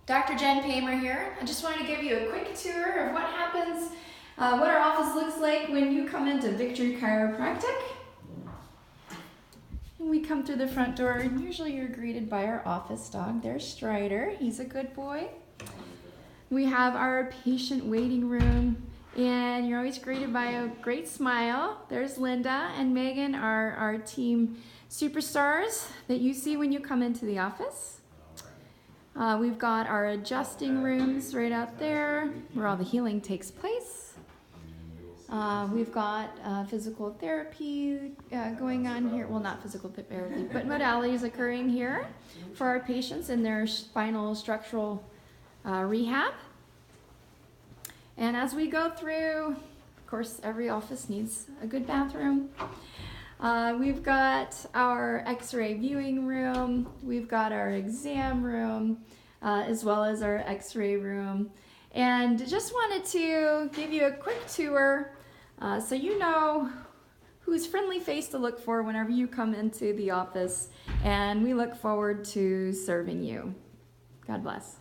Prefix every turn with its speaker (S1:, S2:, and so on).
S1: Dr. Jen Paymer here. I just wanted to give you a quick tour of what happens, what our office looks like when you come into Victory Chiropractic. And we come through the front door and usually you're greeted by our office dog. There's Strider, he's a good boy. We have our patient waiting room and you're always greeted by a great smile. There's Linda and Megan are our team superstars that you see when you come into the office. We've got our adjusting rooms right out there where all the healing takes place. We've got physical therapy going on here. Well, not physical therapy, but modalities occurring here for our patients in their spinal structural rehab. And as we go through, of course, every office needs a good bathroom. We've got our x-ray viewing room, we've got our exam room, as well as our x-ray room. And just wanted to give you a quick tour so you know whose friendly face to look for whenever you come into the office. And we look forward to serving you. God bless.